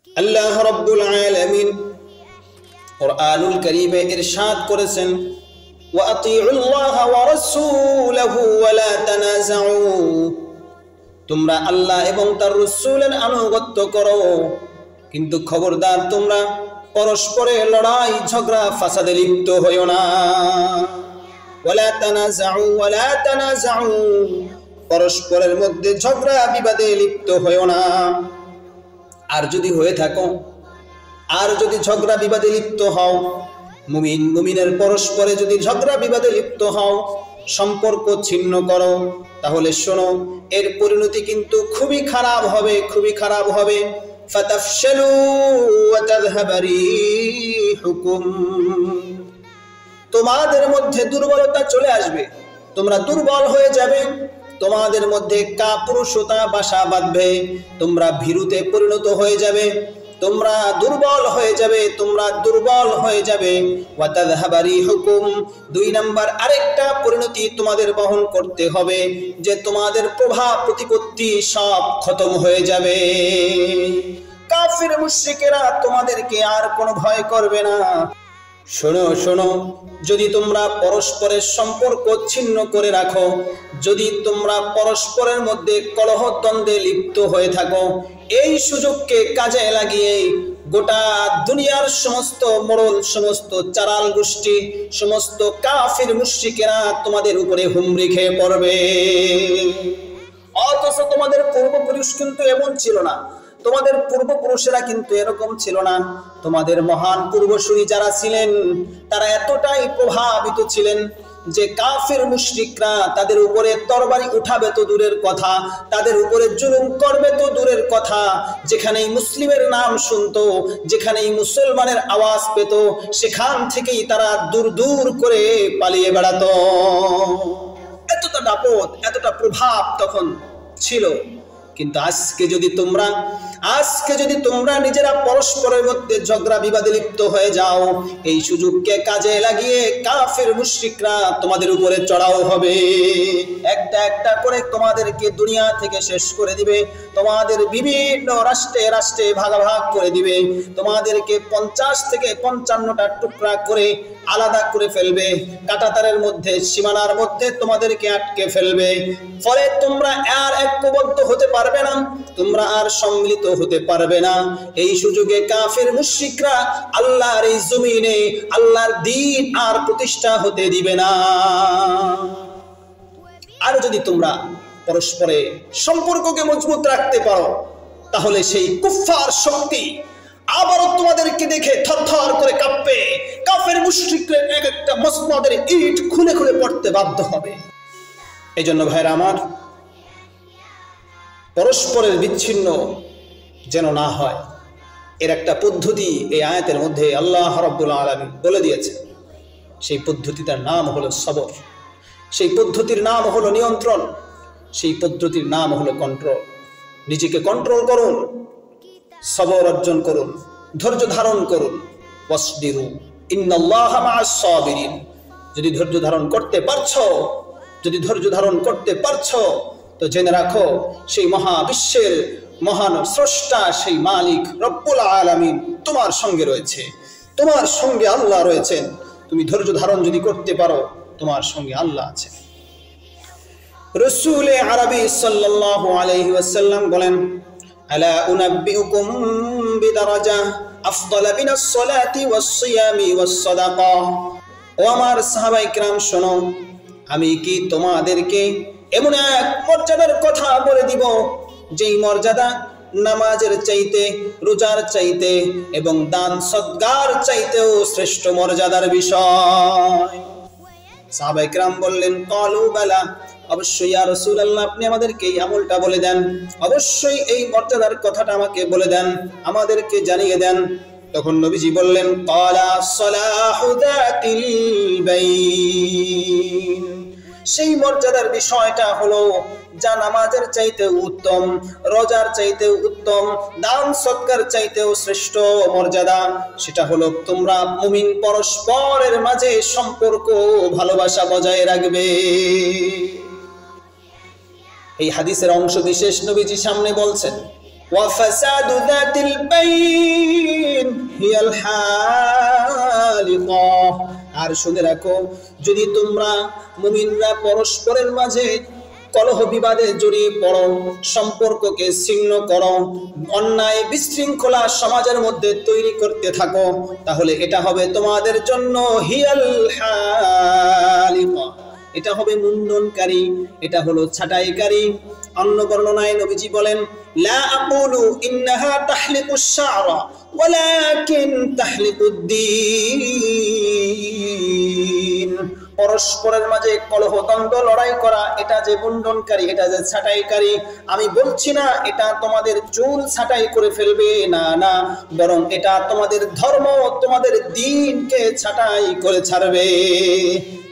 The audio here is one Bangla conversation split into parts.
আল্লাহ রাব্বুল আলামিন কুরআনুল কারীমে ইরশাদ করেছেন, ওয়া আতিউল্লাহ ওয়া রাসূলাহু ওয়া লা তানাযাউ, তোমরা আল্লাহ এবং তার রাসূলের আনুগত্য করো, কিন্তু খবরদার তোমরা পরস্পরে লড়াই ঝগড়া ফাসাদে লিপ্ত হইও না। ওয়ালা তানাযাউ, পরস্পরের মধ্যে ঝগড়া বিবাদে লিপ্ত হইও না। আর যদি হয়ে থাকো, আর যদি ঝগড়া বিবাদে লিপ্ত হও, মুমিনের পরস্পরে যদি ঝগড়া বিবাদে লিপ্ত হও, সম্পর্ক ছিন্ন করো, তাহলে শোনো, এর পরিণতি কিন্তু খুবই খারাপ হবে, খুবই খারাপ হবে। ফাতাফশালু ওয়া তাযহাবা রিহুকুম, তোমাদের মধ্যে দুর্বলতা চলে আসবে, তোমরা দুর্বল হয়ে যাবে, তোমাদের মধ্যে কাপুরুষতা বাসা বাঁধবে, তোমরা ভীরুতে পরিণত হয়ে যাবে, তোমরা দুর্বল হয়ে যাবে, তোমরা দুর্বল হয়ে যাবে। ওয়া তাযহাবা রিহুকুম, 2 নাম্বার আরেকটা পরিণতি তোমাদের বহন করতে হবে, যে তোমাদের প্রভাব প্রতিপত্তি সব খতম হয়ে যাবে। কাফির মুশরিকেরা তোমাদেরকে আর কোনো ভয় করবে না। শোনো শোনো, যদি তোমরা পরস্পরের সম্পর্ক ছিন্ন করে রাখো, যদি তোমরা পরস্পরের মধ্যে কলহ দ্বন্দ্বে লিপ্ত হয়ে থাকো, এই সুযোগকে কাজে লাগিয়ে গোটা দুনিয়ার সমস্ত মোড়ল, সমস্ত চারাল গোষ্ঠী, সমস্ত কাফির মুশরিকেরা তোমাদের উপরে হুমড়ি খেয়ে পড়বে। অথচ তোমাদের পূর্বপুরুষ কিন্তু এমন ছিল না, তোমাদের পূর্বপুরুষেরা কিন্তু এরকম ছিল না। তোমাদের মহান পূর্বসূরি যারা ছিলেন, তারা এতটাই প্রভাবিত ছিলেন যে কাফির মুশরিকরা তাদের উপরে তরবারি উঠাবে তো দূরের কথা, তাদের উপরে জুলুম করবে তো দূরের কথা। যেখানেই মুসলিমের নাম শুনতো, যেখানেই মুসলমানের আওয়াজ পেত, সেখান থেকেই তারা দূর দূর করে পালিয়ে বেড়াতো। এতটা দাপট, এতটা প্রভাব তখন ছিল। কিন্তু আজকে যদি তোমরা নিজেরা পরস্পরের মধ্যে ঝগড়া বিবাদে লিপ্ত হয়ে যাও, এই সুযোগকে কাজে লাগিয়ে কাফির মুশরিকরা তোমাদের উপরে চড়াও হবে, একটা একটা করে তোমাদেরকে দুনিয়া থেকে শেষ করে দিবে, তোমাদের বিভিন্ন রাষ্ট্রে রাষ্ট্রে ভাগাভাগ করে দিবে, তোমাদেরকে 50 থেকে 55টা টুকরা করে আলাদা করে ফেলবে, কাঁটাতারের মধ্যে, সীমানার মধ্যে তোমাদেরকে আটকে ফেলবে। ফলে তোমরা আর ঐক্যবদ্ধ হতে পারবে না, তোমরা আর সম্মিলিত হতে পারবে না। এই সুযোগে কাফির মুশরিকরা আল্লাহর এই জমিনে আল্লাহর দ্বীন আর প্রতিষ্ঠা হতে দিবে না। আর যদি তোমরা পরস্পরে সম্পর্ককে মজবুত রাখতে পারো, তাহলে সেই কুফফার শক্তি আবারও তোমাদেরকে দেখে থরথর করে কাঁপবে, কাফের মুশরিকদের এক একটা মসনদের ইট খুলে খুলে পড়তে বাধ্য হবে। এই জন্য ভাইরা আমার, পরস্পরের বিচ্ছিন্ন যেন না হয়, এর একটা পদ্ধতি এই আয়াতের মধ্যে আল্লাহ রাব্বুল আলামিন বলে দিয়েছেন। সেই পদ্ধতিটার নাম হলো সবর, সেই পদ্ধতির নাম হলো নিয়ন্ত্রণ, সেই পদ্ধতির নাম হলো কন্ট্রোল। নিজেকে কন্ট্রোল করুন, সবর অর্জন করুন, ধৈর্য ধারণ করুন। ওয়াসবিরু ইন্নাল্লাহা মা'আস সাবিরিন, যদি ধৈর্য ধারণ করতে পারছো, তো জেনে রাখো সেই মহাবিশ্বের মহান স্রষ্টা, সেই মালিক রব্বুল আলামিন তোমার সঙ্গে রয়েছে, তোমার সঙ্গে আল্লাহ রয়েছেন। তুমি ধৈর্য ধারণ যদি করতে পারো, তোমার সঙ্গে আল্লাহ আছে। রাসূল আরবি সাল্লাল্লাহু আলাইহি ওয়াসাল্লাম বলেন, আলা উনাব্বিউকুম বিদারাজা আফদালা মিনাস সালাতি ওয়াস সিয়ামি ওয়াস সাদাকা। ও আমার সাহাবায়ে কিরাম, শোনো, আমি কি তোমাদেরকে এমন এক মর্যাদার কথা বলে দিব, যেই মর্যাদা নামাজের চাইতে, রোজার চাইতে এবং দান সদকার চাইতেও শ্রেষ্ঠ মর্যাদার বিষয়। সাহাবায়ে কিরাম বললেন, ক্বালু বালা, অবশ্যই ইয়া রাসূলুল্লাহ, আপনি আমাদেরকে এই আমলটা বলে দেন, অবশ্যই এই মর্যাদার কথাটা আমাকে বলে দেন, আমাদেরকে জানিয়ে দেন। তখন নবীজি বললেন, ক্বালা সলাহু যাতিল বাইন, সেই মর্যাদার বিষয়টা হলো যা নামাজের চাইতেও উত্তম, রোজার চাইতেও উত্তম, দান সদকার চাইতেও শ্রেষ্ঠ মর্যাদা। সেটা হলো তোমরা মুমিন পরস্পরের মাঝে সম্পর্ক, ভালোবাসা বজায় রাখবে। এই হাদিসের অংশ বিশেষ নবীজি সামনে বলছেন, وفساد ذات البين هي الحالقة। আর শুনে রাখো, যদি তোমরা মুমিনরা পরস্পরের মাঝে কলহ বিবাদে জড়িয়ে পড়ো, সম্পর্ককে ছিন্ন করো, অন্যায় বিশৃঙ্খলা সমাজের মধ্যে তৈরি করতে থাকো, তাহলে এটা হবে তোমাদের জন্য হিয়াল হালিকা, এটা হবে মুন্ডনকারী, এটা হলো ছাঁটাইকারী। অন্য বর্ণনায় নবীজি বলেন, লা আকুলু ইন্নাহা তাহলিকুশ শা'রা ওয়ালাকিন তাহলিকুদ্দীন। পরস্পরের মাঝে কলহ দ্বন্দ্ব লড়াই করা এটা যে মুন্ডনকারী, এটা যে ছাঁটাইকারী, আমি বলছি না এটা তোমাদের চুল ছাঁটাই করে ফেলবে, না না, বরং এটা তোমাদের ধর্ম, তোমাদের দ্বীনকে ছাঁটাই করে ছাড়বে,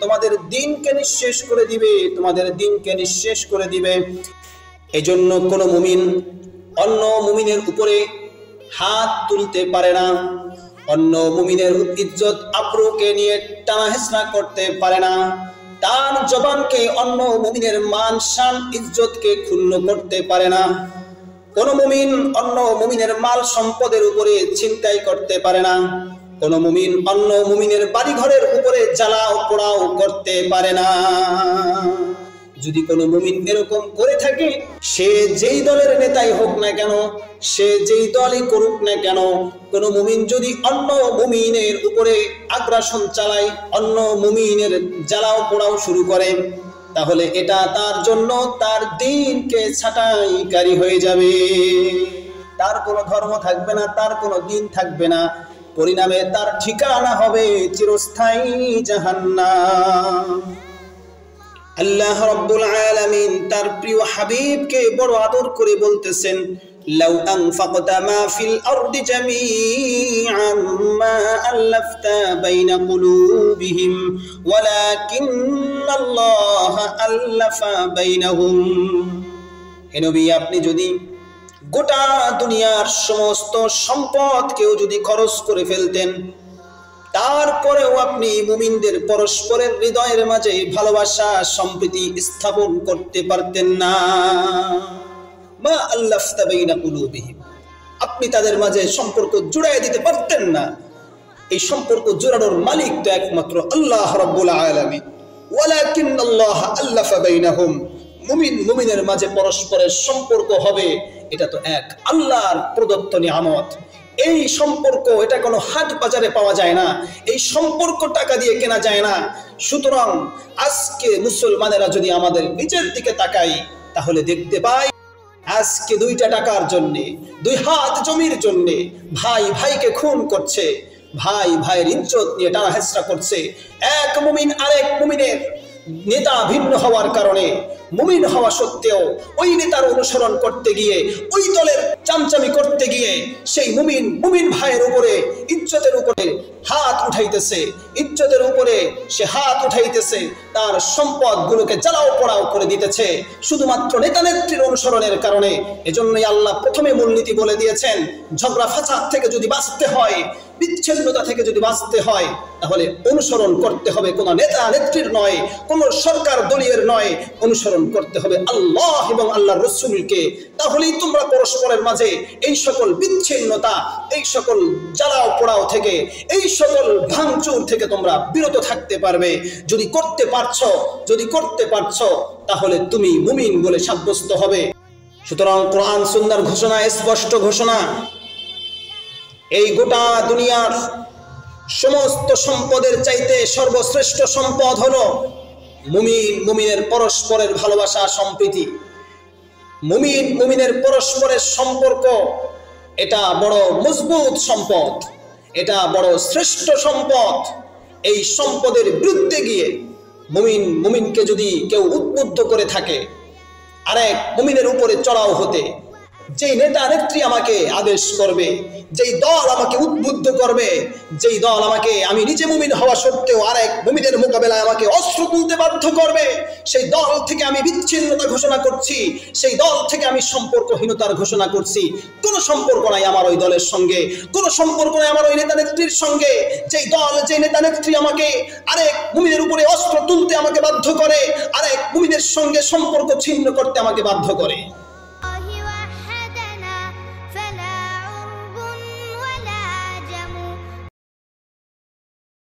তোমাদের দ্বীনকে নিঃশেষ করে দিবে, তোমাদের দ্বীনকে নিঃশেষ করে দিবে। এজন্য কোনো মুমিন অন্য মুমিনের উপরে হাত তুলতে পারে না, অন্য মুমিনের ইজ্জত আবরুকে নিয়ে টানাহেচড়া করতে পারে না, তার জবানকে অন্য মুমিনের মান শান ইজ্জতকে ক্ষুণ্ণ করতে পারে না। কোন মুমিন অন্য মুমিনের মাল সম্পদের উপরে ছিনতাই করতে পারে না, কোন মুমিন অন্য মুমিনের বাড়িঘরের উপরে জ্বালাও পোড়াও করতে পারে না। যদি কোনো মুমিন এরকম করে থাকে, সে যেই দলের নেতাই হোক না কেন, সে যেই দলই করুক না কেন, কোনো মুমিন যদি অন্য মুমিনের উপরে আগ্রাসন চালায়, অন্য মুমিনের জ্বালাও পোড়াও শুরু করে, তাহলে এটা তার জন্য তার দ্বীনকে ছাঁটাইকারী হয়ে যাবে, তার কোনো ধর্ম থাকবে না, তার কোনো দ্বীন থাকবে না, পরিণামে তার ঠিকানা হবে চিরস্থায়ী জাহান্নাম। আল্লাহ রাব্বুল আলামিন তার প্রিয় হাবিবকে বড় আদর করে বলতেছেন, লাউ আনফাকতা মা ফিল আরদি জামিআন মা আল্লাফতা বাইনা কুলুবিহিম ওয়ালাকিন্নাল্লাহ আল্লাফা বাইনাহুম। হে নবী, আপনি যদি গোটা দুনিয়ার সমস্ত সম্পদ কেউ যদি খরচ করে ফেলতেন, তারপরেও আপনি মুমিনদের পরস্পরের হৃদয়ের মাঝে ভালোবাসা সম্প্রীতি স্থাপন করতে পারতেন না। মা আল্লাফতা বাইনা কুলুবিহিম, আপনি তাদের মাঝে সম্পর্ক জুড়াই দিতে পারতেন না। এই সম্পর্ক জোড়ানোর মালিক তো একমাত্র আল্লাহ রাব্বুল আলামিন। ওয়ালাকিন্নাল্লাহ আল্লাফা বাইনাহুম, মুমিন মুমিনের মাঝে পরস্পরের সম্পর্ক হবে, এটা তো এক আল্লাহর প্রদত্ত নিয়ামত। এই সম্পর্ক এটা কোনো হাট বাজারে পাওয়া যায় না, এই সম্পর্ক টাকা দিয়ে কেনা যায় না। সুতরাং আজকে মুসলমানেরা যদি আমাদের নিজের দিকে তাকাই, তাহলে দেখতে পাই আজকে 2টা টাকার জন্যে, 2 হাত জমির জন্যে ভাই ভাইকে খুন করছে, ভাই ভাইয়ের ইজ্জত নিয়ে টানাহেচড়া করছে। এক মুমিন আরেক মুমিনের নেতা ভিন্ন হওয়ার কারণে, মুমিন হওয়া সত্ত্বেও ওই নেতার অনুসরণ করতে গিয়ে, ওই দলের চামচামি করতে গিয়ে সেই মুমিন ভাইয়ের উপরে ইজ্জতের উপরে হাত উঠাইতেছে, ইজ্জতের উপরে সে হাত উঠাইতেছে, তার সম্পদগুলোকে জ্বালাও পোড়াও করে দিতেছে শুধুমাত্র নেতা নেত্রীর অনুসরণের কারণে। এজন্যই আল্লাহ প্রথমে মূলনীতি বলে দিয়েছেন, ঝগড়া ফাসাদ থেকে যদি বাঁচতে হয়, বিচ্ছিন্নতা থেকে যদি বাঁচতে হয়, তাহলে অনুসরণ করতে হবে কোন নেতা নেত্রীর নয়, কোন সরকার দলীয়ের নয়, অনুসরণ করতে হবে আল্লাহ এবং আল্লাহর রাসূলকে। তাহলেই তোমরা পরস্পরের মাঝে এই সকল বিচ্ছিন্নতা, এই সকল জ্বালাও পোড়াও থেকে, এই সকল ভাঙচুর থেকে তোমরা বিরত থাকতে পারবে। যদি করতে পারছো তাহলে তুমি মুমিন বলে সাব্যস্ত হবে। সুতরাং কোরআন সুন্নাহর ঘোষণা, স্পষ্ট ঘোষণা, এই গোটা দুনিয়ার সমস্ত সম্পদের চাইতে সর্বশ্রেষ্ঠ সম্পদ হলো মুমিনের পরস্পরের ভালোবাসা সম্প্রীতি। মুমিনের পরস্পরের সম্পর্ক এটা বড় মজবুত সম্পদ, এটা বড় শ্রেষ্ঠ সম্পদ। এই সম্পদের বিরুদ্ধে গিয়ে মুমিনকে যদি কেউ উদ্বুদ্ধ করে থাকে আরেক মুমিনের উপরে চড়াও হতে, যেই নেতা নেত্রী আমাকে আদেশ করবে, যেই দল আমাকে উদ্বুদ্ধ করবে, যেই দল আমাকে, আমি নিজে মুমিন হওয়া সত্ত্বেও আরেক মুমিনের মোকাবেলায় আমাকে অস্ত্র তুলতে বাধ্য করবে, সেই দল থেকে আমি বিচ্ছিন্নতা ঘোষণা করছি, সেই দল থেকে আমি সম্পর্কহীনতার ঘোষণা করছি। কোনো সম্পর্ক নাই আমার ওই দলের সঙ্গে, কোনো সম্পর্ক নাই আমার ওই নেতা নেত্রীর সঙ্গে। যেই দল, যেই নেতা নেত্রী আমাকে আরেক মুমিনের উপরে অস্ত্র তুলতে আমাকে বাধ্য করে, আরেক মুমিনের সঙ্গে সম্পর্ক ছিন্ন করতে আমাকে বাধ্য করে,